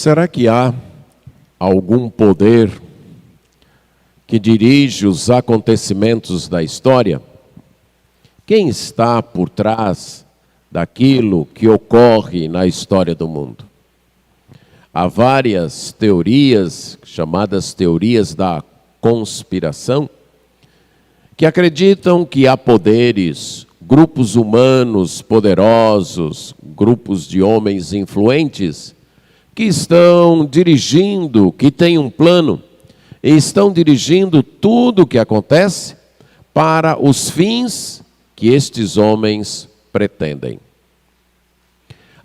Será que há algum poder que dirige os acontecimentos da história? Quem está por trás daquilo que ocorre na história do mundo? Há várias teorias, chamadas teorias da conspiração, que acreditam que há poderes, grupos humanos poderosos, grupos de homens influentes, que estão dirigindo, que têm um plano, e estão dirigindo tudo o que acontece para os fins que estes homens pretendem.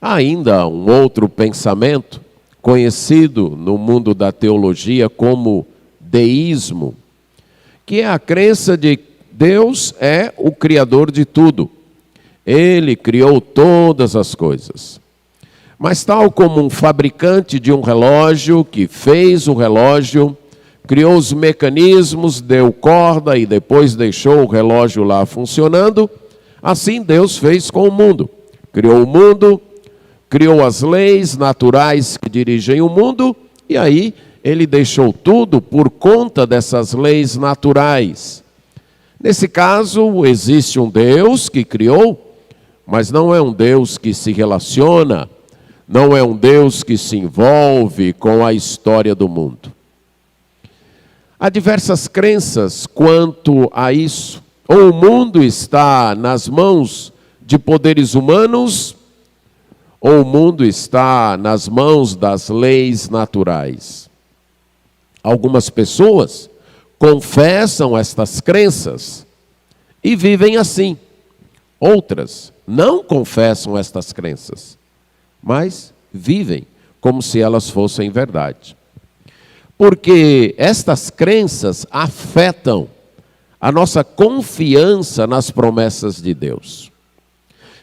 Há ainda um outro pensamento, conhecido no mundo da teologia como deísmo, que é a crença de que Deus é o Criador de tudo. Ele criou todas as coisas. Mas tal como um fabricante de um relógio, que fez o relógio, criou os mecanismos, deu corda e depois deixou o relógio lá funcionando, assim Deus fez com o mundo. Criou o mundo, criou as leis naturais que dirigem o mundo, e aí ele deixou tudo por conta dessas leis naturais. Nesse caso, existe um Deus que criou, mas não é um Deus que se relaciona, não é um Deus que se envolve com a história do mundo. Há diversas crenças quanto a isso. Ou o mundo está nas mãos de poderes humanos, ou o mundo está nas mãos das leis naturais. Algumas pessoas confessam estas crenças e vivem assim. Outras não confessam estas crenças, mas vivem como se elas fossem verdade. Porque estas crenças afetam a nossa confiança nas promessas de Deus.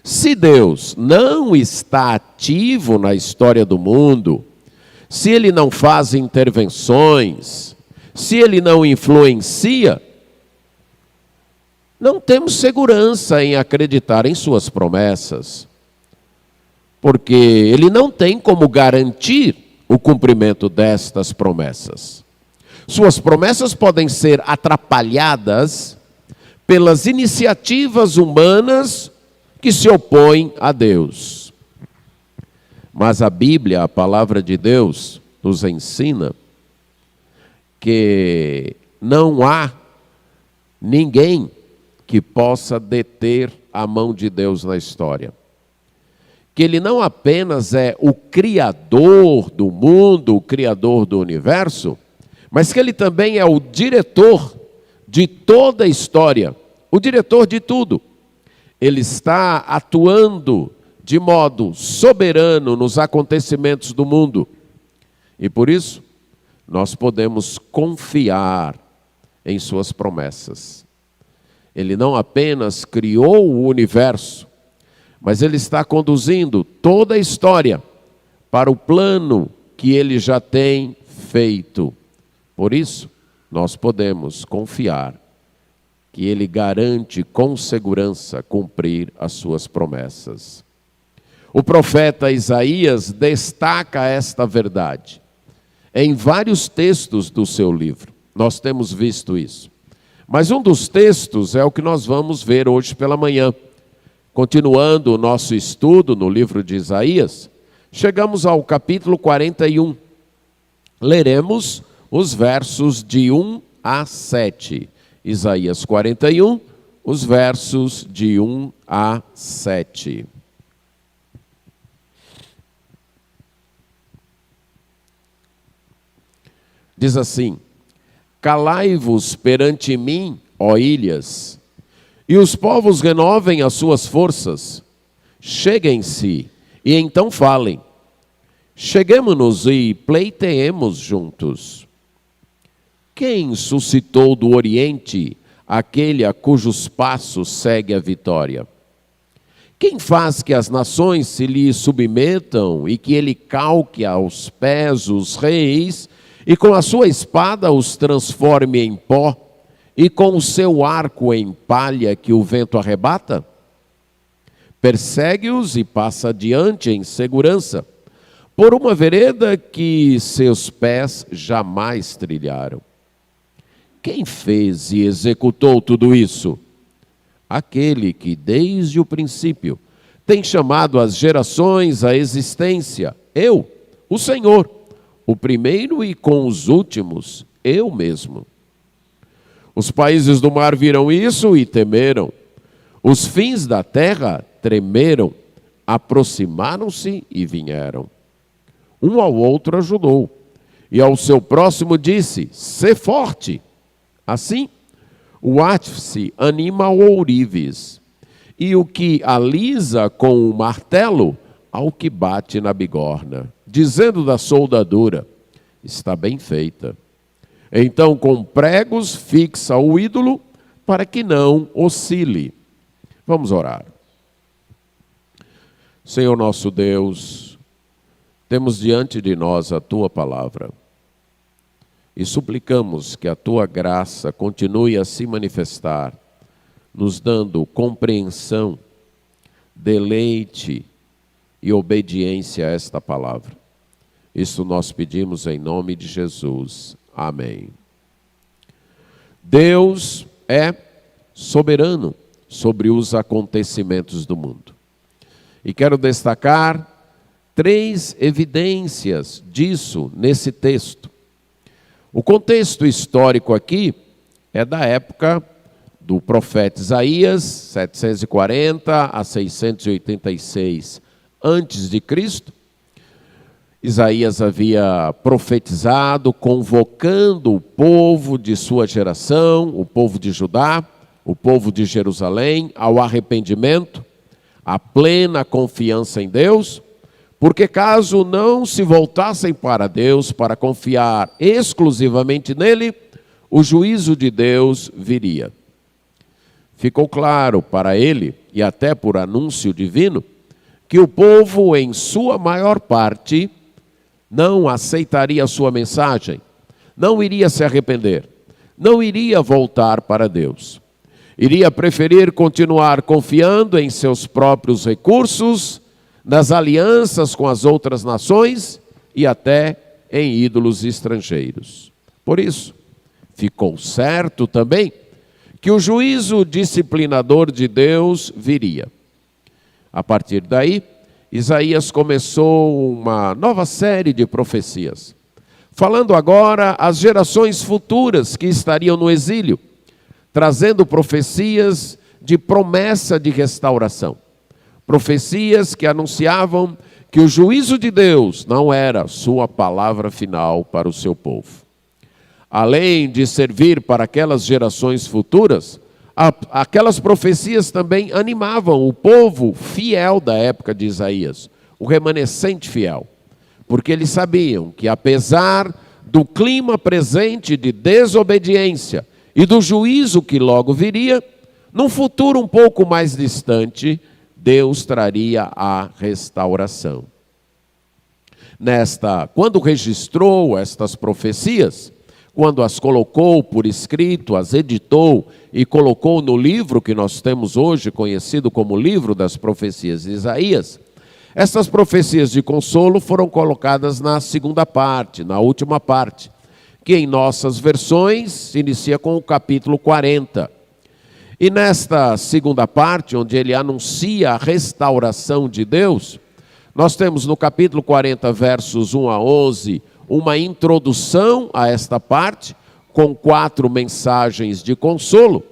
Se Deus não está ativo na história do mundo, se Ele não faz intervenções, se Ele não influencia, não temos segurança em acreditar em suas promessas. Porque Ele não tem como garantir o cumprimento destas promessas. Suas promessas podem ser atrapalhadas pelas iniciativas humanas que se opõem a Deus. Mas a Bíblia, a palavra de Deus, nos ensina que não há ninguém que possa deter a mão de Deus na história. Que Ele não apenas é o Criador do mundo, o Criador do universo, mas que Ele também é o diretor de toda a história, o diretor de tudo. Ele está atuando de modo soberano nos acontecimentos do mundo. E por isso, nós podemos confiar em suas promessas. Ele não apenas criou o universo, mas Ele está conduzindo toda a história para o plano que Ele já tem feito. Por isso, nós podemos confiar que Ele garante com segurança cumprir as suas promessas. O profeta Isaías destaca esta verdade em vários textos do seu livro. Nós temos visto isso. Mas um dos textos é o que nós vamos ver hoje pela manhã. Continuando o nosso estudo no livro de Isaías, chegamos ao capítulo 41. Leremos os versos de 1 a 7. Isaías 41, os versos de 1 a 7. Diz assim: Calai-vos perante mim, ó ilhas, e os povos renovem as suas forças. Cheguem-se e então falem. Cheguemo-nos e pleiteemos juntos. Quem suscitou do Oriente aquele a cujos passos segue a vitória? Quem faz que as nações se lhe submetam e que ele calque aos pés os reis e com a sua espada os transforme em pó e com o seu arco em palha que o vento arrebata? Persegue-os e passa adiante em segurança, por uma vereda que seus pés jamais trilharam. Quem fez e executou tudo isso? Aquele que desde o princípio tem chamado as gerações à existência, eu, o Senhor, o primeiro e com os últimos, eu mesmo. Os países do mar viram isso e temeram. Os fins da terra tremeram, aproximaram-se e vieram. Um ao outro ajudou, e ao seu próximo disse: sê forte. Assim, o ápice anima o ourives, e o que alisa com o martelo ao que bate na bigorna, dizendo da soldadura: está bem feita. Então, com pregos, fixa o ídolo para que não oscile. Vamos orar. Senhor nosso Deus, temos diante de nós a Tua palavra e suplicamos que a Tua graça continue a se manifestar, nos dando compreensão, deleite e obediência a esta palavra. Isso nós pedimos em nome de Jesus. Amém. Deus é soberano sobre os acontecimentos do mundo. E quero destacar 3 evidências disso nesse texto. O contexto histórico aqui é da época do profeta Isaías, 740 a 686 a.C. Isaías havia profetizado, convocando o povo de sua geração, o povo de Judá, o povo de Jerusalém, ao arrependimento, à plena confiança em Deus, porque caso não se voltassem para Deus, para confiar exclusivamente nele, o juízo de Deus viria. Ficou claro para ele, e até por anúncio divino, que o povo, em sua maior parte, não aceitaria a sua mensagem, não iria se arrepender, não iria voltar para Deus. Iria preferir continuar confiando em seus próprios recursos, nas alianças com as outras nações e até em ídolos estrangeiros. Por isso, ficou certo também que o juízo disciplinador de Deus viria. A partir daí, Isaías começou uma nova série de profecias, falando agora às gerações futuras que estariam no exílio, trazendo profecias de promessa de restauração. Profecias que anunciavam que o juízo de Deus não era sua palavra final para o seu povo. Além de servir para aquelas gerações futuras, aquelas profecias também animavam o povo fiel da época de Isaías, o remanescente fiel, porque eles sabiam que apesar do clima presente de desobediência e do juízo que logo viria, num futuro um pouco mais distante, Deus traria a restauração. Quando registrou estas profecias, quando as colocou por escrito, as editou e colocou no livro que nós temos hoje, conhecido como Livro das Profecias de Isaías, essas profecias de consolo foram colocadas na segunda parte, na última parte, que em nossas versões se inicia com o capítulo 40. E nesta segunda parte, onde ele anuncia a restauração de Deus, nós temos no capítulo 40, versos 1 a 11, uma introdução a esta parte, com 4 mensagens de consolo,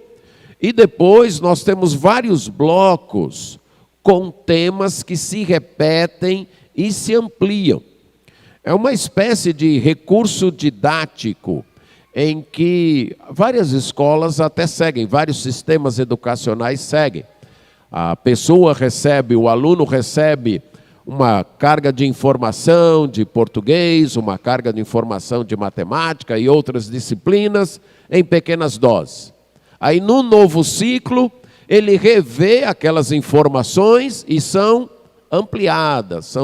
e depois nós temos vários blocos com temas que se repetem e se ampliam. É uma espécie de recurso didático, em que várias escolas até seguem, vários sistemas educacionais seguem. A pessoa recebe, o aluno recebe uma carga de informação de português, uma carga de informação de matemática e outras disciplinas em pequenas doses. Aí, no novo ciclo, ele revê aquelas informações e são ampliadas,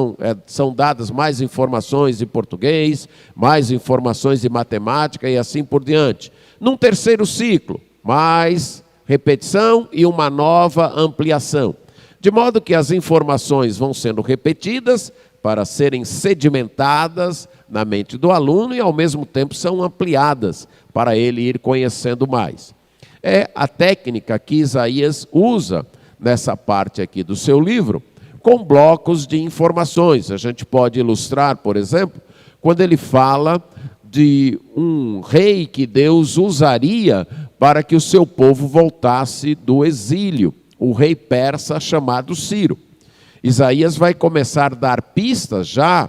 são dadas mais informações de português, mais informações de matemática e assim por diante. Num terceiro ciclo, mais repetição e uma nova ampliação. De modo que as informações vão sendo repetidas, para serem sedimentadas na mente do aluno e, ao mesmo tempo, são ampliadas para ele ir conhecendo mais. É a técnica que Isaías usa nessa parte aqui do seu livro, com blocos de informações. A gente pode ilustrar, por exemplo, quando ele fala de um rei que Deus usaria para que o seu povo voltasse do exílio, o rei persa chamado Ciro. Isaías vai começar a dar pistas já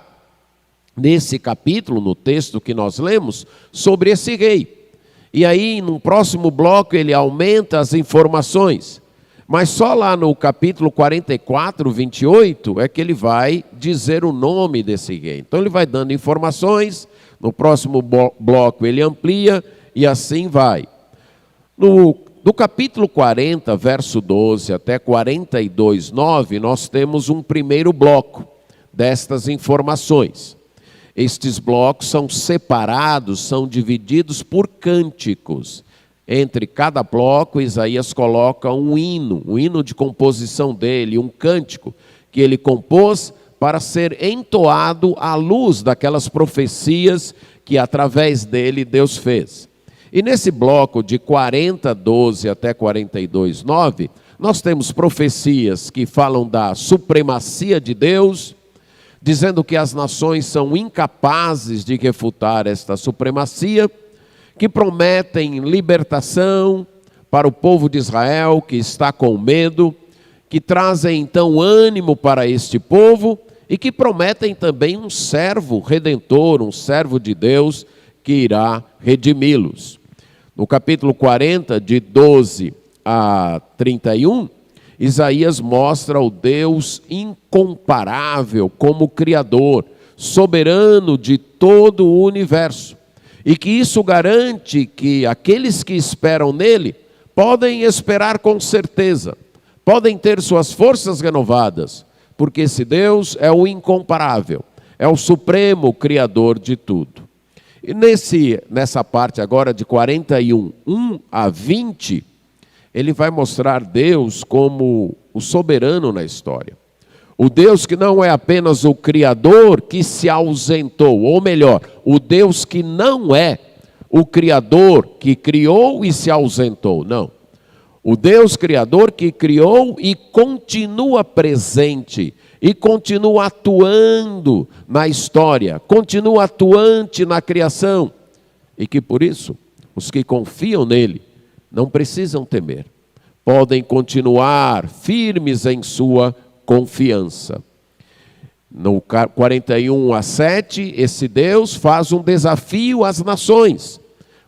nesse capítulo, no texto que nós lemos, sobre esse rei. E aí, no próximo bloco, ele aumenta as informações. Mas só lá no capítulo 44, 28, é que ele vai dizer o nome desse rei. Então ele vai dando informações, no próximo bloco ele amplia e assim vai. Do capítulo 40, verso 12 até 42, 9, nós temos um primeiro bloco destas informações. Estes blocos são separados, são divididos por cânticos. Entre cada bloco, Isaías coloca um hino de composição dele, um cântico que ele compôs para ser entoado à luz daquelas profecias que através dele Deus fez. E nesse bloco de 40, 12 até 42, 9, nós temos profecias que falam da supremacia de Deus, dizendo que as nações são incapazes de refutar esta supremacia, que prometem libertação para o povo de Israel que está com medo, que trazem então ânimo para este povo e que prometem também um servo redentor, um servo de Deus que irá redimi-los. No capítulo 40, de 12 a 31, Isaías mostra o Deus incomparável como Criador, soberano de todo o universo. E que isso garante que aqueles que esperam nele podem esperar com certeza, podem ter suas forças renovadas, porque esse Deus é o incomparável, é o supremo Criador de tudo. E nessa parte agora de 41, 1 a 20, ele vai mostrar Deus como o soberano na história. O Deus que não é apenas o Criador que se ausentou, ou melhor, o Deus que não é o Criador que criou e se ausentou, não. O Deus Criador que criou e continua presente, e continua atuando na história, continua atuante na criação, e que por isso, os que confiam nele não precisam temer, podem continuar firmes em sua confiança. No 41 a 7, esse Deus faz um desafio às nações,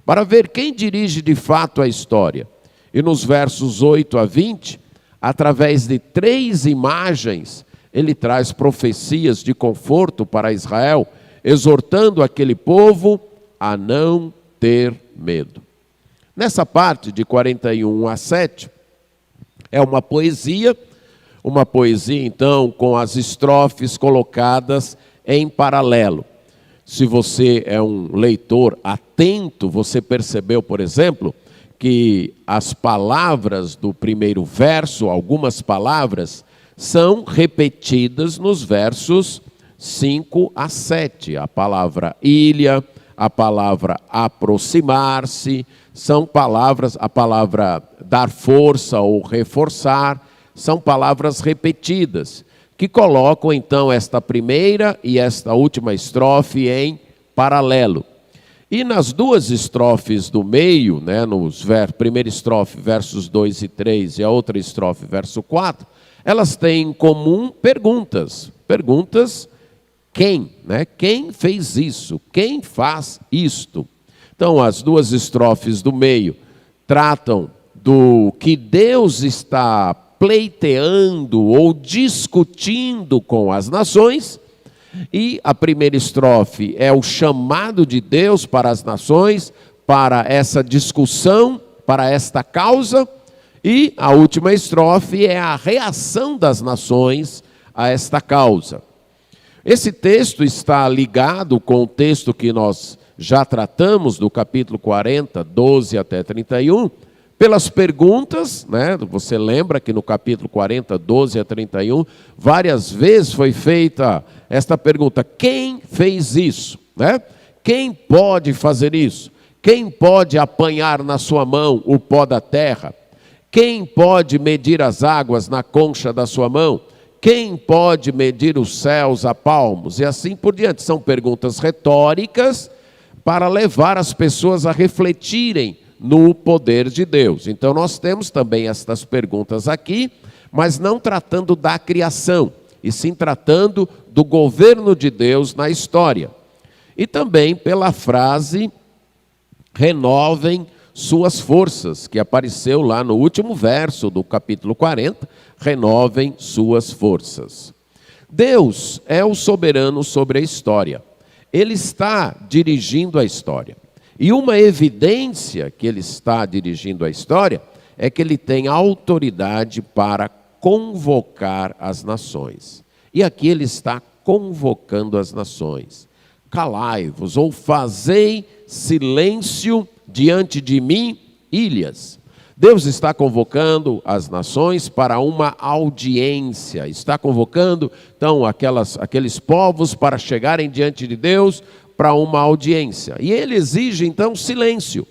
para ver quem dirige de fato a história. E nos versos 8 a 20, através de 3 imagens, ele traz profecias de conforto para Israel, exortando aquele povo a não ter medo. Nessa parte de 41 a 7, é uma poesia então com as estrofes colocadas em paralelo. Se você é um leitor atento, você percebeu, por exemplo, que as palavras do primeiro verso, algumas palavras, são repetidas nos versos 5 a 7. A palavra ilha, a palavra aproximar-se, são palavras, a palavra dar força ou reforçar, são palavras repetidas, que colocam então esta primeira e esta última estrofe em paralelo. E nas duas estrofes do meio, primeira estrofe, versos 2 e 3, e a outra estrofe, verso 4, elas têm em comum perguntas. Perguntas, quem? Quem fez isso? Quem faz isto? Então, as duas estrofes do meio tratam do que Deus está pleiteando ou discutindo com as nações, e a primeira estrofe é o chamado de Deus para as nações, para essa discussão, para esta causa, e a última estrofe é a reação das nações a esta causa. Esse texto está ligado com o texto que nós já tratamos, do capítulo 40, 12 até 31, pelas perguntas, Você lembra que no capítulo 40, 12 a 31, várias vezes foi feita esta pergunta: quem fez isso? Né? Quem pode fazer isso? Quem pode apanhar na sua mão o pó da terra? Quem pode medir as águas na concha da sua mão? Quem pode medir os céus a palmos? E assim por diante. São perguntas retóricas para levar as pessoas a refletirem no poder de Deus. Então nós temos também estas perguntas aqui, mas não tratando da criação, e sim tratando do governo de Deus na história. E também pela frase, renovem suas forças, que apareceu lá no último verso do capítulo 40, renovem suas forças. Deus é o soberano sobre a história. Ele está dirigindo a história. E uma evidência que ele está dirigindo a história é que ele tem autoridade para convocar as nações. E aqui ele está convocando as nações. Calai-vos, ou fazei silêncio diante de mim, ilhas. Deus está convocando as nações para uma audiência. Está convocando, então, aqueles povos para chegarem diante de Deus para uma audiência. E ele exige, então, silêncio.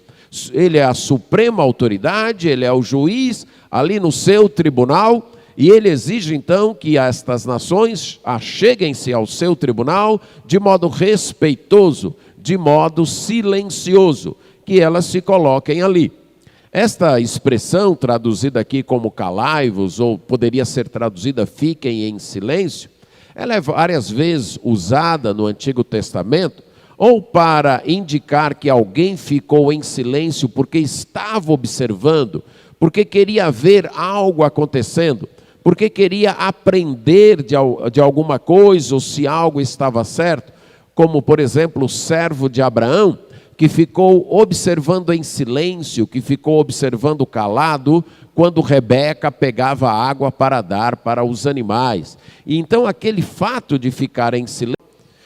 Ele é a suprema autoridade, ele é o juiz ali no seu tribunal, e ele exige, então, que estas nações acheguem-se ao seu tribunal de modo respeitoso, de modo silencioso, que elas se coloquem ali. Esta expressão, traduzida aqui como calai-vos, ou poderia ser traduzida fiquem em silêncio, ela é várias vezes usada no Antigo Testamento, ou para indicar que alguém ficou em silêncio porque estava observando, porque queria ver algo acontecendo, porque queria aprender de alguma coisa, ou se algo estava certo, como, por exemplo, o servo de Abraão, que ficou observando em silêncio, que ficou observando calado, quando Rebeca pegava água para dar para os animais. E então aquele fato de ficar em silêncio,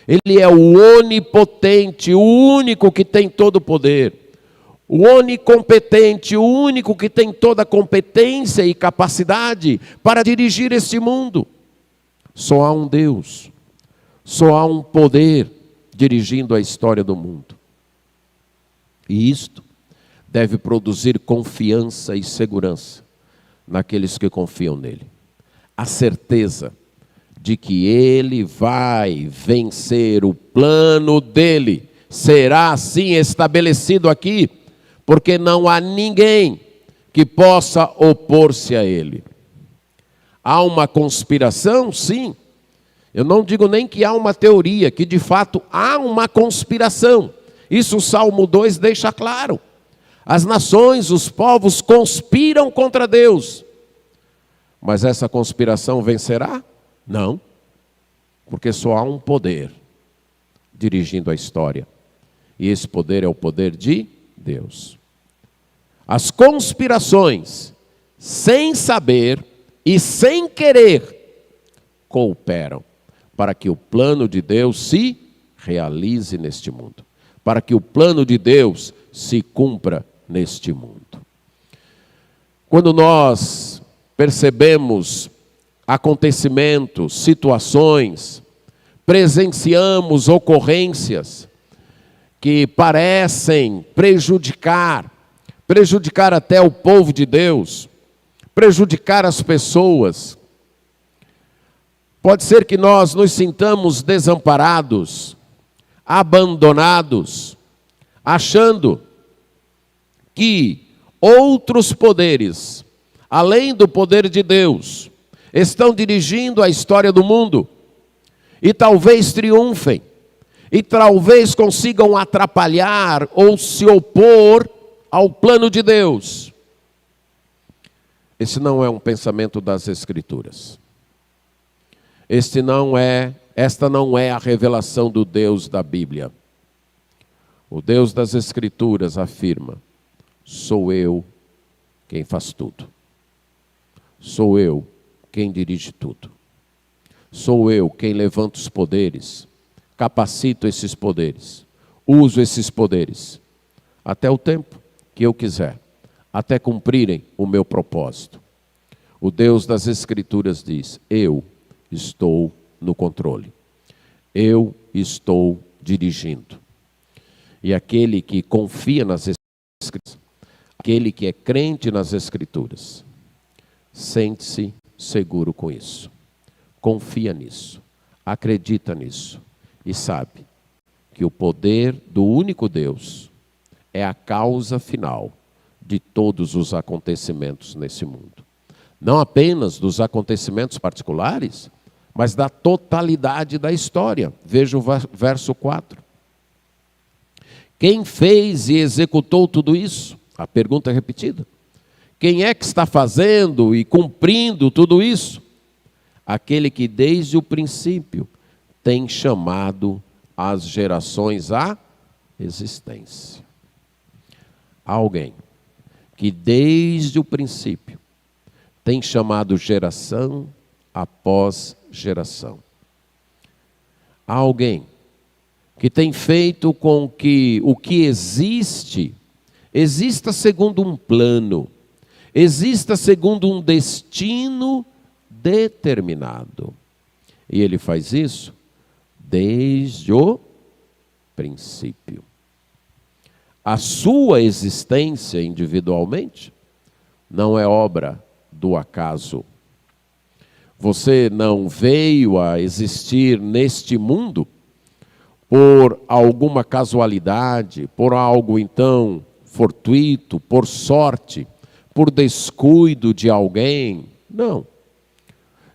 ele é o onipotente, o único que tem todo o poder. O onicompetente, o único que tem toda a competência e capacidade para dirigir este mundo. Só há um Deus, só há um poder dirigindo a história do mundo. E isto deve produzir confiança e segurança naqueles que confiam nele. A certeza de que ele vai vencer, o plano dele será assim estabelecido aqui, porque não há ninguém que possa opor-se a ele. Há uma conspiração? Sim. Eu não digo nem que há uma teoria, que de fato há uma conspiração. Isso o Salmo 2 deixa claro. As nações, os povos conspiram contra Deus. Mas essa conspiração vencerá? Não. Porque só há um poder dirigindo a história. E esse poder é o poder de Deus. As conspirações, sem saber e sem querer, cooperam para que o plano de Deus se realize neste mundo. Para que o plano de Deus se cumpra neste mundo. Quando nós percebemos acontecimentos, situações, presenciamos ocorrências que parecem prejudicar até o povo de Deus, prejudicar as pessoas, pode ser que nós nos sintamos desamparados, abandonados, achando que outros poderes, além do poder de Deus, estão dirigindo a história do mundo e talvez triunfem, e talvez consigam atrapalhar ou se opor ao plano de Deus. Esse não é um pensamento das Escrituras. Esta não é a revelação do Deus da Bíblia. O Deus das Escrituras afirma: sou eu quem faz tudo. Sou eu quem dirige tudo. Sou eu quem levanta os poderes, capacito esses poderes, uso esses poderes, até o tempo que eu quiser, até cumprirem o meu propósito. O Deus das Escrituras diz: eu estou no controle. eu estou dirigindo. E aquele que confia nas Escrituras, aquele que é crente nas Escrituras, sente-se seguro com isso. Confia nisso, acredita nisso e sabe que o poder do único Deus é a causa final de todos os acontecimentos nesse mundo. Não apenas dos acontecimentos particulares, mas da totalidade da história. Veja o verso 4. Quem fez e executou tudo isso? A pergunta é repetida. Quem é que está fazendo e cumprindo tudo isso? Aquele que desde o princípio tem chamado as gerações à existência. Alguém que desde o princípio tem chamado geração após geração. Alguém que tem feito com que o que exista segundo um plano, exista segundo um destino determinado. E ele faz isso desde o princípio. A sua existência individualmente não é obra do acaso. Você não veio a existir neste mundo por alguma casualidade, por algo então fortuito, por sorte, por descuido de alguém. Não.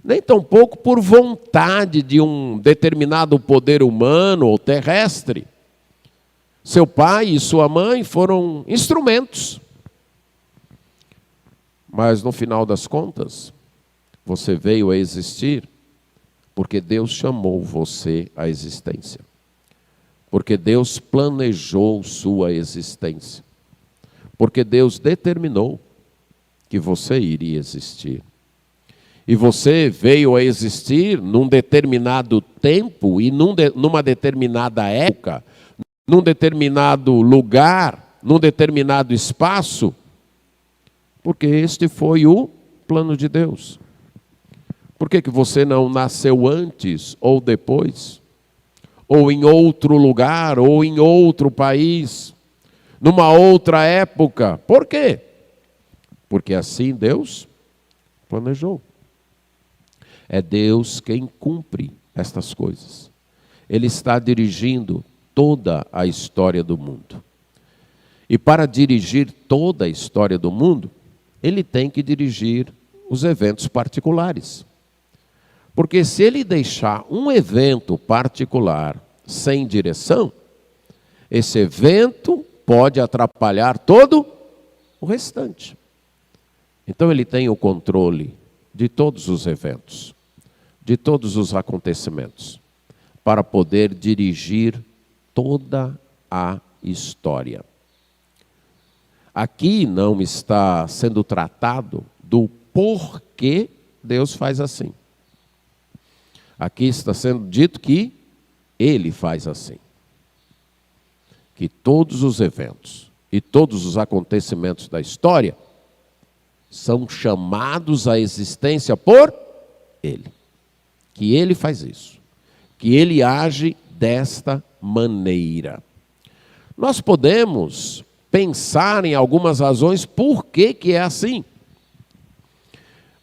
Nem tampouco por vontade de um determinado poder humano ou terrestre. Seu pai e sua mãe foram instrumentos. Mas no final das contas, você veio a existir porque Deus chamou você à existência. Porque Deus planejou sua existência. Porque Deus determinou que você iria existir. E você veio a existir num determinado tempo e numa determinada época, num determinado lugar, num determinado espaço, porque este foi o plano de Deus. Por que você não nasceu antes ou depois? Ou em outro lugar, ou em outro país, numa outra época? Por quê? Porque assim Deus planejou. É Deus quem cumpre estas coisas. Ele está dirigindo toda a história do mundo. E para dirigir toda a história do mundo, ele tem que dirigir os eventos particulares. Porque se ele deixar um evento particular sem direção, esse evento pode atrapalhar todo o restante. Então ele tem o controle de todos os eventos, de todos os acontecimentos, para poder dirigir toda a história. Aqui não está sendo tratado do porquê Deus faz assim. Aqui está sendo dito que Ele faz assim. Que todos os eventos e todos os acontecimentos da história são chamados à existência por Ele. Que Ele faz isso. Que Ele age desta maneira. Nós podemos pensar em algumas razões por que é assim.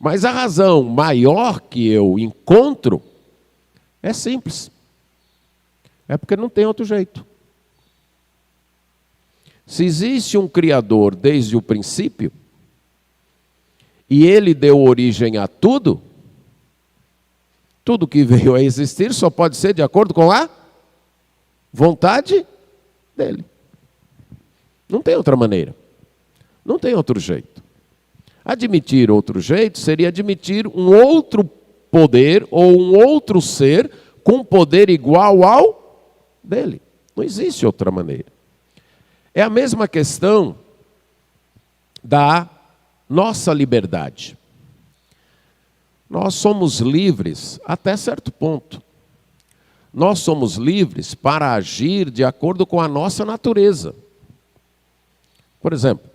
Mas a razão maior que eu encontro é simples. É porque não tem outro jeito. Se existe um Criador desde o princípio, e Ele deu origem a tudo, tudo que veio a existir só pode ser de acordo com a vontade dEle. Não tem outra maneira. Não tem outro jeito. Admitir outro jeito seria admitir um outro poder ou um outro ser com poder igual ao dele. Não existe outra maneira. É a mesma questão da nossa liberdade. Nós somos livres até certo ponto. Nós somos livres para agir de acordo com a nossa natureza. Por exemplo,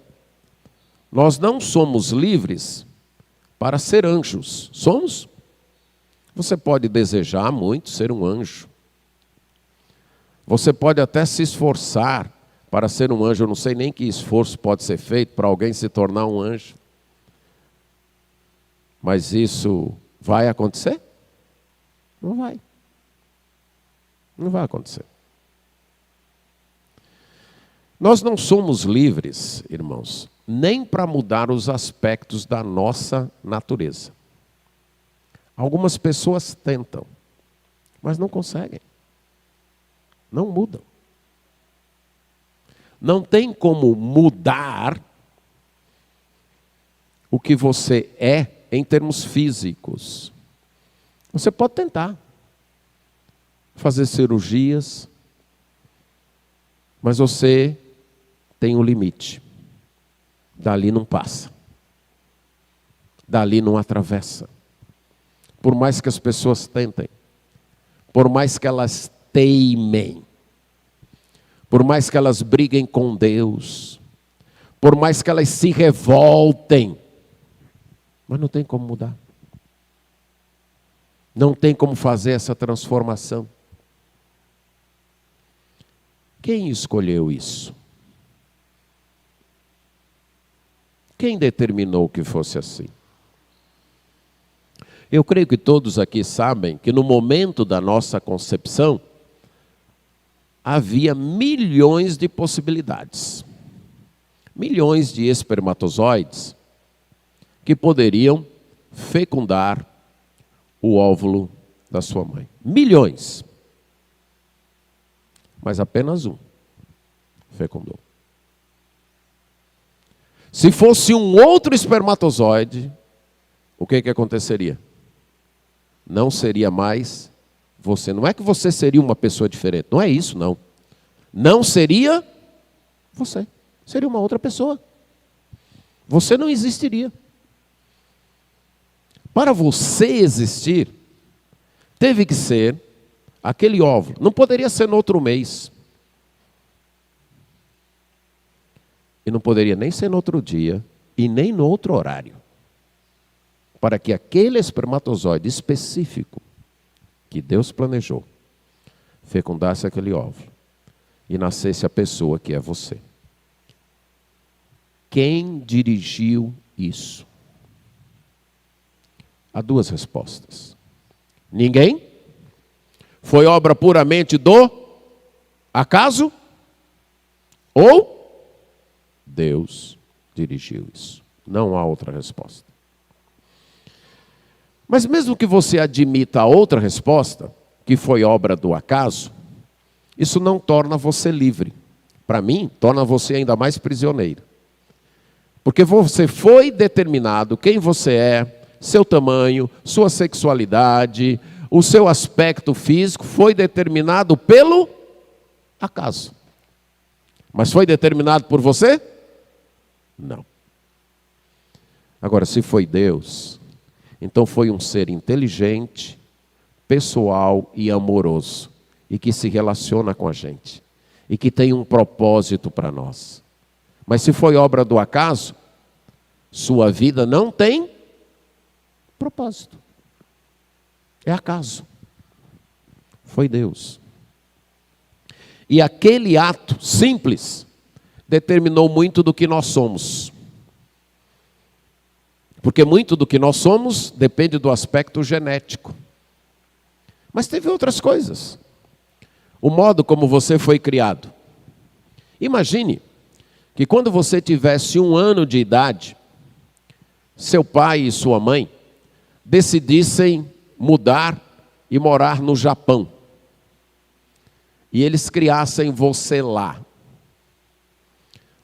nós não somos livres para ser anjos. Somos? Você pode desejar muito ser um anjo. Você pode até se esforçar para ser um anjo. Eu não sei nem que esforço pode ser feito para alguém se tornar um anjo. Mas isso vai acontecer? Não vai. Não vai acontecer. Nós não somos livres, irmãos, nem para mudar os aspectos da nossa natureza. Algumas pessoas tentam, mas não conseguem. Não mudam. Não tem como mudar o que você é em termos físicos. Você pode tentar fazer cirurgias, mas você tem um limite. Dali não passa. Dali não atravessa. Por mais que as pessoas tentem, por mais que elas teimem, por mais que elas briguem com Deus, por mais que elas se revoltem, mas não tem como mudar. Não tem como fazer essa transformação. Quem escolheu isso? Quem determinou que fosse assim? Eu creio que todos aqui sabem que no momento da nossa concepção, havia milhões de possibilidades. Milhões de espermatozoides que poderiam fecundar o óvulo da sua mãe. Milhões. Mas apenas um fecundou. Se fosse um outro espermatozoide, o que aconteceria? Não seria mais você. Não é que você seria uma pessoa diferente. Não é isso, não. Não seria você. Seria uma outra pessoa. Você não existiria. Para você existir, teve que ser aquele óvulo. Não poderia ser no outro mês. E não poderia nem ser no outro dia e nem no outro horário. Para que aquele espermatozoide específico que Deus planejou fecundasse aquele óvulo e nascesse a pessoa que é você. Quem dirigiu isso? Há duas respostas. Ninguém? Foi obra puramente do acaso? Ou Deus dirigiu isso? Não há outra resposta. Mas mesmo que você admita a outra resposta, que foi obra do acaso, isso não torna você livre. Para mim, torna você ainda mais prisioneiro. Porque você foi determinado quem você é, seu tamanho, sua sexualidade, o seu aspecto físico foi determinado pelo acaso. Mas foi determinado por você? Não. Agora, se foi Deus, então foi um ser inteligente, pessoal e amoroso, e que se relaciona com a gente, e que tem um propósito para nós. Mas se foi obra do acaso, sua vida não tem propósito. É acaso. Foi Deus. E aquele ato simples determinou muito do que nós somos. Porque muito do que nós somos depende do aspecto genético. Mas teve outras coisas. O modo como você foi criado. Imagine que quando você tivesse 1 ano de idade, seu pai e sua mãe decidissem mudar e morar no Japão. E eles criassem você lá.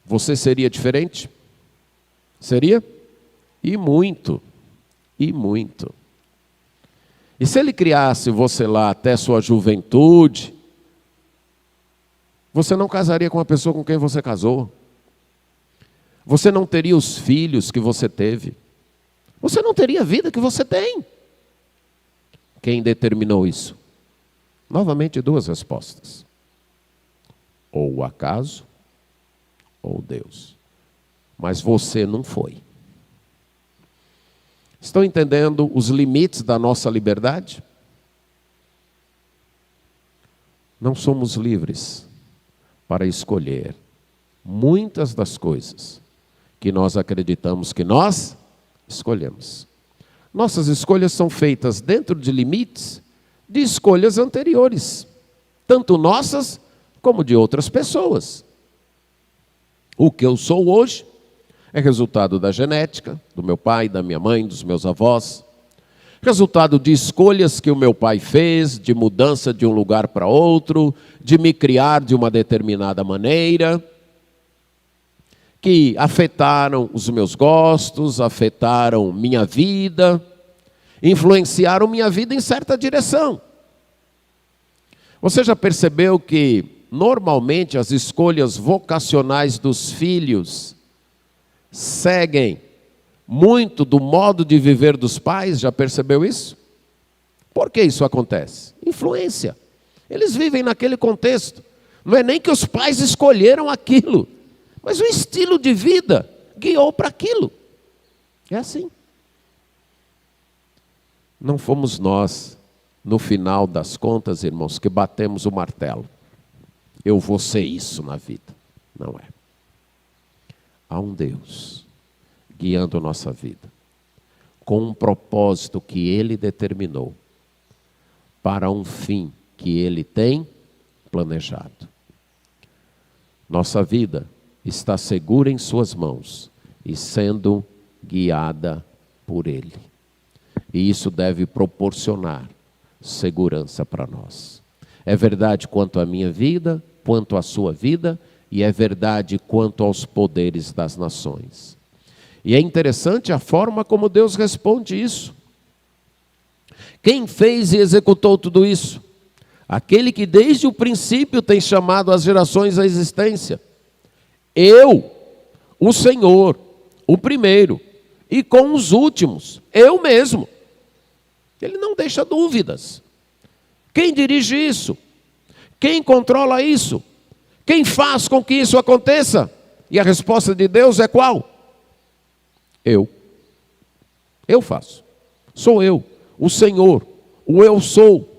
Você seria diferente? Seria? E muito. E muito. E se ele criasse você lá até sua juventude, você não casaria com a pessoa com quem você casou. Você não teria os filhos que você teve. Você não teria a vida que você tem. Quem determinou isso? Novamente, 2 respostas. Ou o acaso, ou Deus. Mas você não foi. Estão entendendo os limites da nossa liberdade? não somos livres para escolher muitas das coisas que nós acreditamos que nós escolhemos. Nossas escolhas são feitas dentro de limites de escolhas anteriores, tanto nossas como de outras pessoas. O que eu sou hoje é resultado da genética, do meu pai, da minha mãe, dos meus avós, resultado de escolhas que o meu pai fez, de mudança de um lugar para outro, de me criar de uma determinada maneira, que afetaram os meus gostos, afetaram minha vida, influenciaram minha vida em certa direção. Você já percebeu que, normalmente, as escolhas vocacionais dos filhos seguem muito do modo de viver dos pais? Já percebeu isso? Por que isso acontece? Influência. Eles vivem naquele contexto. Não é nem que os pais escolheram aquilo, mas o estilo de vida guiou para aquilo. É assim. Não fomos nós, no final das contas, irmãos, que batemos o martelo. Eu vou ser isso na vida. Não é. Há um Deus guiando a nossa vida, com um propósito que Ele determinou, para um fim que Ele tem planejado. Nossa vida está segura em suas mãos e sendo guiada por Ele. E isso deve proporcionar segurança para nós. É verdade quanto à minha vida, quanto à sua vida, e é verdade quanto aos poderes das nações. E é interessante a forma como Deus responde isso. Quem fez e executou tudo isso? Aquele que desde o princípio tem chamado as gerações à existência. Eu, o Senhor, o primeiro, e com os últimos, eu mesmo. Ele não deixa dúvidas. Quem dirige isso? Quem controla isso? Quem faz com que isso aconteça? E a resposta de Deus é qual? Eu. Eu faço. Sou eu, o Senhor, o eu sou.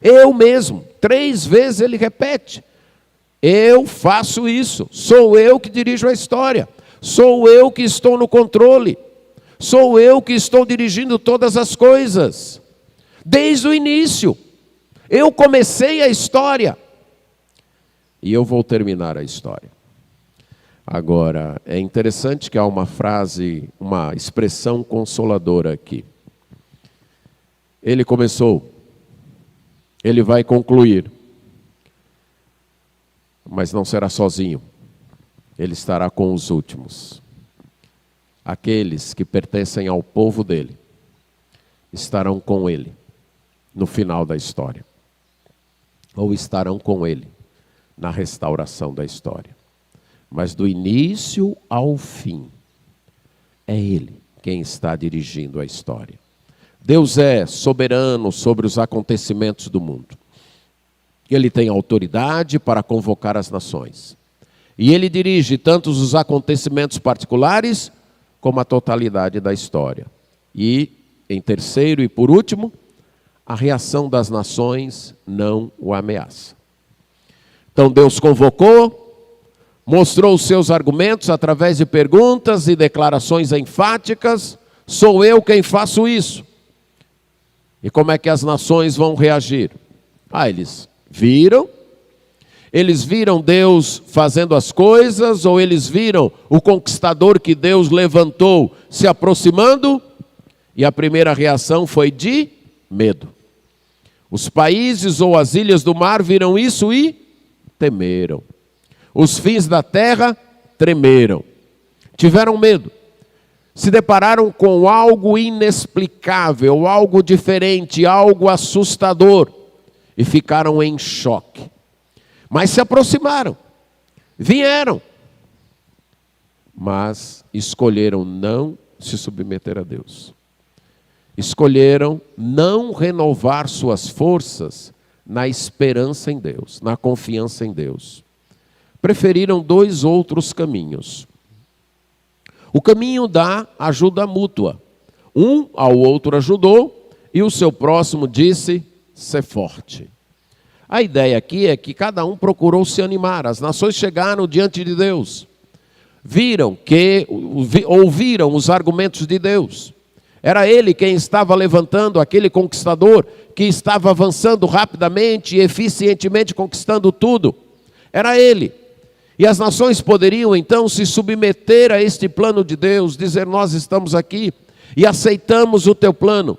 Eu mesmo. 3 vezes ele repete. Eu faço isso. Sou eu que dirijo a história. Sou eu que estou no controle. Sou eu que estou dirigindo todas as coisas. Desde o início. Eu comecei a história. E eu vou terminar a história. Agora, é interessante que há uma frase, uma expressão consoladora aqui. Ele começou. Ele vai concluir. Mas não será sozinho. Ele estará com os últimos. Aqueles que pertencem ao povo dele estarão com ele no final da história. Ou estarão com ele na restauração da história. Mas do início ao fim, é ele quem está dirigindo a história. Deus é soberano sobre os acontecimentos do mundo. Ele tem autoridade para convocar as nações. E ele dirige tanto os acontecimentos particulares, como a totalidade da história. E, em terceiro e por último, a reação das nações não o ameaça. Então Deus convocou, mostrou os seus argumentos através de perguntas e declarações enfáticas. Sou eu quem faço isso. E como é que as nações vão reagir? Eles viram Deus fazendo as coisas, ou eles viram o conquistador que Deus levantou se aproximando, e a primeira reação foi de medo. Os países ou as ilhas do mar viram isso e temeram. Os fins da terra tremeram, tiveram medo, se depararam com algo inexplicável, algo diferente, algo assustador, e ficaram em choque. Mas se aproximaram, vieram, mas escolheram não se submeter a Deus. Escolheram não renovar suas forças na esperança em Deus, na confiança em Deus. Preferiram 2 outros caminhos. O caminho da ajuda mútua. Um ao outro ajudou, e o seu próximo disse: "Sê forte". A ideia aqui é que cada um procurou se animar. As nações chegaram diante de Deus, ouviram os argumentos de Deus. Era Ele quem estava levantando aquele conquistador que estava avançando rapidamente e eficientemente conquistando tudo. Era Ele. E as nações poderiam então se submeter a este plano de Deus, dizer: nós estamos aqui e aceitamos o teu plano.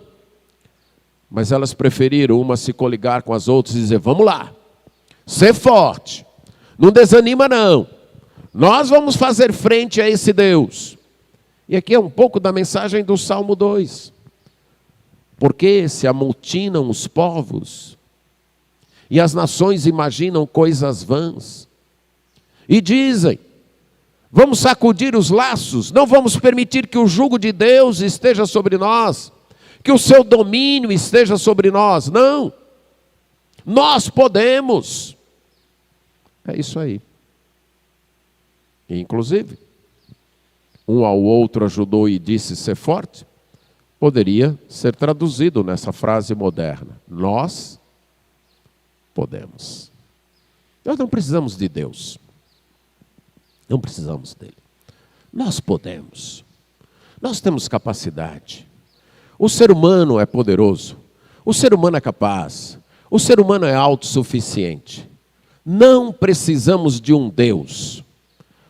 Mas elas preferiram uma se coligar com as outras e dizer: vamos lá, ser forte, não desanima não, nós vamos fazer frente a esse Deus. E aqui é um pouco da mensagem do Salmo 2. Porque se amotinam os povos, e as nações imaginam coisas vãs, e dizem: vamos sacudir os laços, não vamos permitir que o jugo de Deus esteja sobre nós, que o seu domínio esteja sobre nós. Não, nós podemos. É isso aí. E, inclusive, um ao outro ajudou e disse: ser forte, poderia ser traduzido nessa frase moderna: nós podemos. Nós não precisamos de Deus, não precisamos dele. Nós podemos, nós temos capacidade. O ser humano é poderoso, o ser humano é capaz, o ser humano é autossuficiente. Não precisamos de um Deus.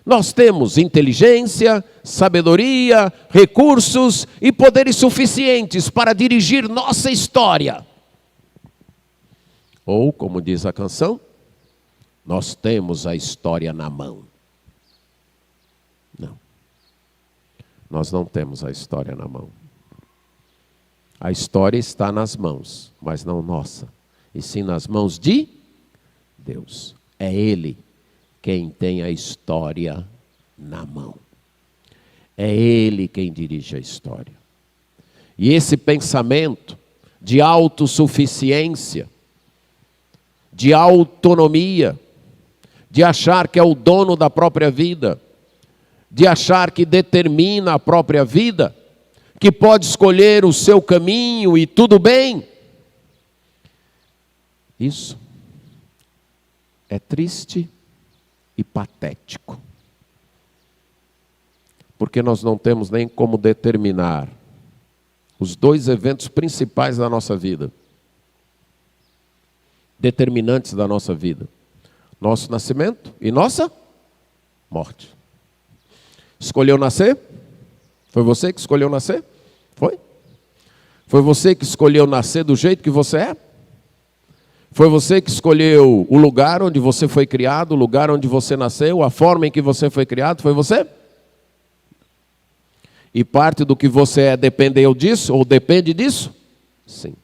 Nós temos inteligência, sabedoria, recursos e poderes suficientes para dirigir nossa história. Ou, como diz a canção, nós temos a história na mão. Não, nós não temos a história na mão. A história está nas mãos, mas não nossa, e sim nas mãos de Deus. É Ele quem tem a história na mão. É Ele quem dirige a história. E esse pensamento de autossuficiência, de autonomia, de achar que é o dono da própria vida, de achar que determina a própria vida, que pode escolher o seu caminho e tudo bem. Isso é triste e patético. Porque nós não temos nem como determinar os dois eventos principais da nossa vida, determinantes da nossa vida: nosso nascimento e nossa morte. Escolheu nascer? Foi você que escolheu nascer? Foi? Foi você que escolheu nascer do jeito que você é? Foi você que escolheu o lugar onde você foi criado, o lugar onde você nasceu, a forma em que você foi criado? Foi você? E parte do que você é dependeu disso, ou depende disso? Sim.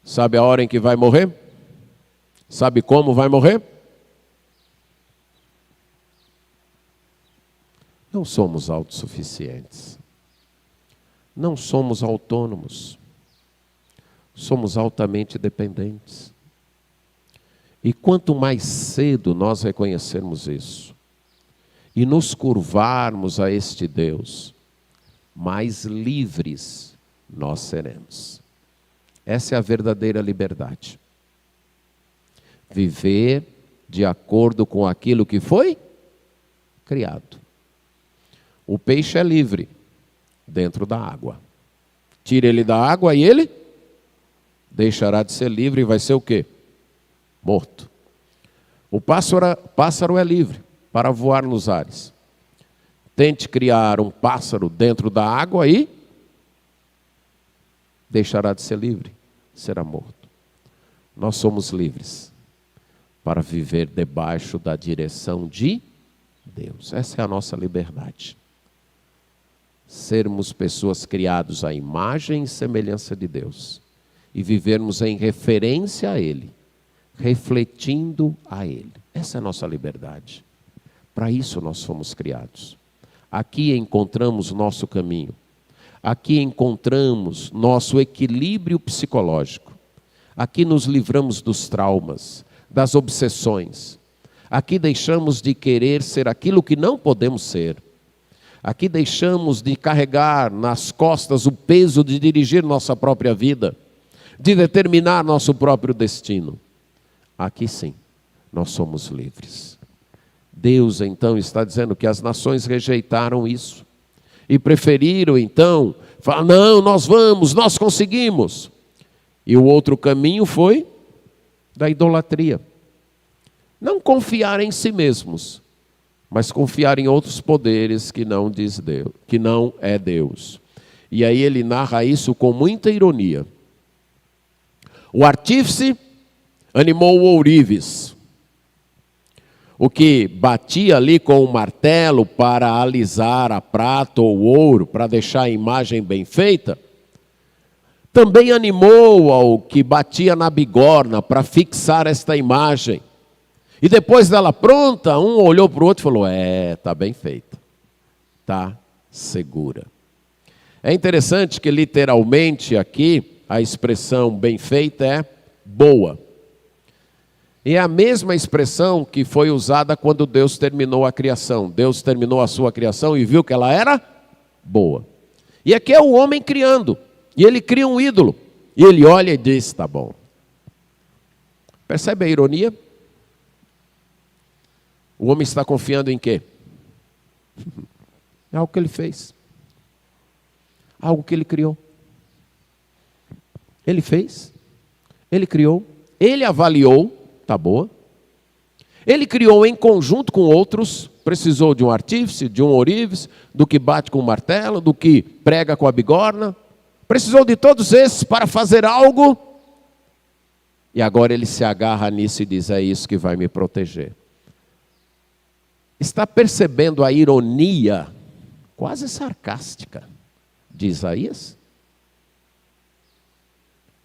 Sabe a hora em que vai morrer? Sabe como vai morrer? Não somos autossuficientes. Não somos autônomos. Somos altamente dependentes. E quanto mais cedo nós reconhecermos isso e nos curvarmos a este Deus, mais livres nós seremos. Essa é a verdadeira liberdade. Viver de acordo com aquilo que foi criado. O peixe é livre dentro da água. Tira ele da água e ele deixará de ser livre e vai ser o quê? Morto. O pássaro é livre para voar nos ares. Tente criar um pássaro dentro da água e deixará de ser livre, será morto. Nós somos livres para viver debaixo da direção de Deus. Essa é a nossa liberdade. Sermos pessoas criadas à imagem e semelhança de Deus e vivermos em referência a Ele, refletindo a Ele. Essa é a nossa liberdade. Para isso nós fomos criados. Aqui encontramos nosso caminho. Aqui encontramos nosso equilíbrio psicológico. Aqui nos livramos dos traumas, das obsessões. Aqui deixamos de querer ser aquilo que não podemos ser. Aqui deixamos de carregar nas costas o peso de dirigir nossa própria vida, de determinar nosso próprio destino. aqui sim, nós somos livres. Deus então está dizendo que as nações rejeitaram isso e preferiram então falar, não, nós vamos, nós conseguimos. E o outro caminho foi da idolatria. Não confiar em si mesmos, mas confiar em outros poderes que não diz Deus, que não é Deus. E aí ele narra isso com muita ironia. O artífice animou o ourives, o que batia ali com o martelo para alisar a prata ou o ouro, para deixar a imagem bem feita, também animou ao que batia na bigorna para fixar esta imagem. E depois dela pronta, um olhou para o outro e falou, está bem feita, está segura. É interessante que literalmente aqui a expressão bem feita é boa. E é a mesma expressão que foi usada quando Deus terminou a criação. Deus terminou a sua criação e viu que ela era boa. E aqui é o homem criando. E ele cria um ídolo. E ele olha e diz, está bom. Percebe a ironia? O homem está confiando em quê? É algo que ele fez. Algo que ele criou. Ele fez. Ele criou. Ele avaliou. Está boa. Ele criou em conjunto com outros, precisou de um artífice, de um ourives, do que bate com o martelo, do que prega com a bigorna. Precisou de todos esses para fazer algo. E agora ele se agarra nisso e diz, é isso que vai me proteger. Está percebendo a ironia, quase sarcástica, de Isaías?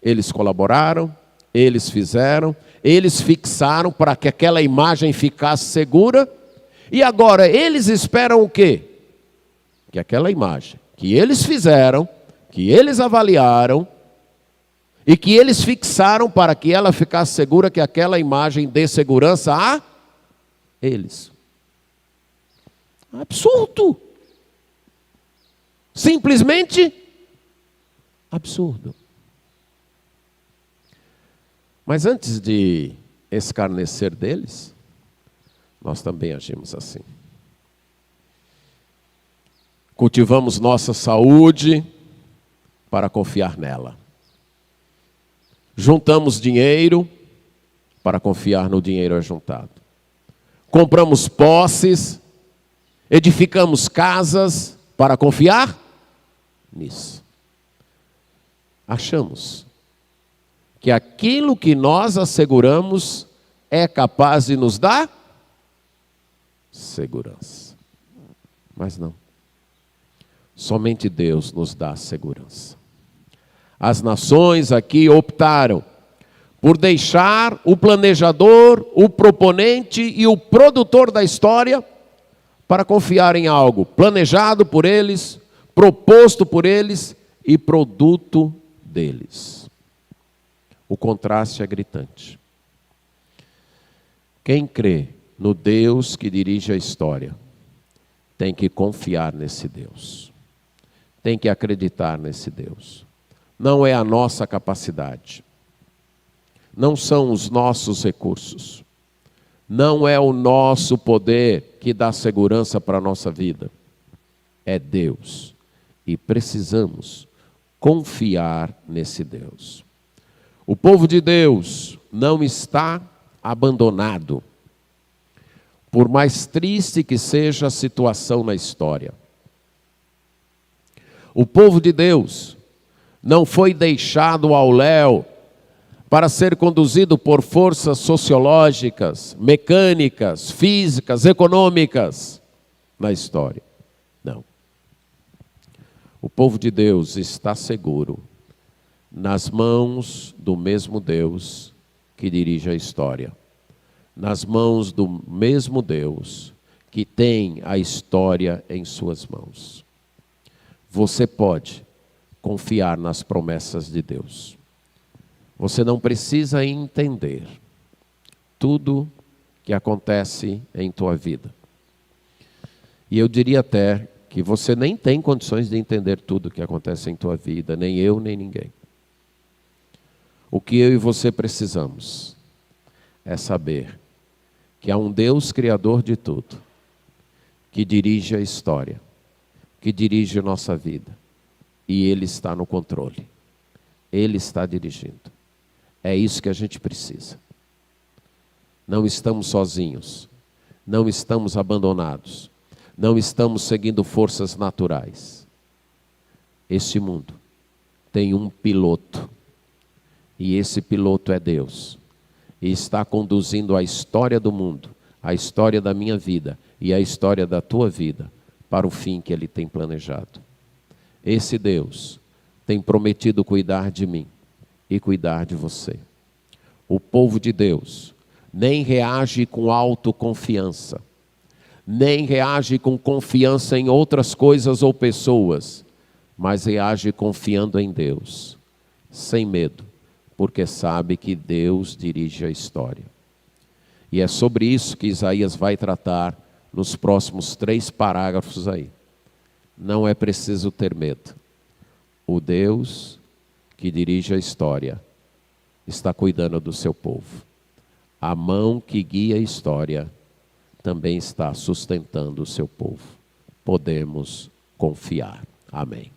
Eles colaboraram, eles fizeram, eles fixaram para que aquela imagem ficasse segura, e agora eles esperam o quê? Que aquela imagem que eles fizeram, que eles avaliaram, e que eles fixaram para que ela ficasse segura, que aquela imagem dê segurança a eles. Absurdo! Simplesmente absurdo. Mas antes de escarnecer deles, nós também agimos assim. Cultivamos nossa saúde para confiar nela. Juntamos dinheiro para confiar no dinheiro ajuntado. Compramos posses, edificamos casas para confiar nisso. Achamos que aquilo que nós asseguramos é capaz de nos dar segurança. Mas não. Somente Deus nos dá segurança. As nações aqui optaram por deixar o planejador, o proponente e o produtor da história para confiar em algo planejado por eles, proposto por eles e produto deles. O contraste é gritante. Quem crê no Deus que dirige a história, tem que confiar nesse Deus. Tem que acreditar nesse Deus. Não é a nossa capacidade. Não são os nossos recursos. Não é o nosso poder que dá segurança para a nossa vida. É Deus. E precisamos confiar nesse Deus. O povo de Deus não está abandonado, por mais triste que seja a situação na história. O povo de Deus não foi deixado ao léu para ser conduzido por forças sociológicas, mecânicas, físicas, econômicas na história. Não. O povo de Deus está seguro nas mãos do mesmo Deus que dirige a história. Nas mãos do mesmo Deus que tem a história em suas mãos. Você pode confiar nas promessas de Deus. Você não precisa entender tudo que acontece em tua vida. E eu diria até que você nem tem condições de entender tudo que acontece em tua vida, nem eu, nem ninguém. O que eu e você precisamos é saber que há um Deus criador de tudo, que dirige a história, que dirige a nossa vida, e Ele está no controle. Ele está dirigindo. É isso que a gente precisa. Não estamos sozinhos, não estamos abandonados, não estamos seguindo forças naturais. Este mundo tem um piloto, e esse piloto é Deus, e está conduzindo a história do mundo, a história da minha vida e a história da tua vida para o fim que Ele tem planejado. Esse Deus tem prometido cuidar de mim e cuidar de você. O povo de Deus nem reage com autoconfiança, nem reage com confiança em outras coisas ou pessoas, mas reage confiando em Deus, sem medo, porque sabe que Deus dirige a história. E é sobre isso que Isaías vai tratar nos próximos 3 parágrafos aí. Não é preciso ter medo. O Deus que dirige a história está cuidando do seu povo. A mão que guia a história também está sustentando o seu povo. Podemos confiar. Amém.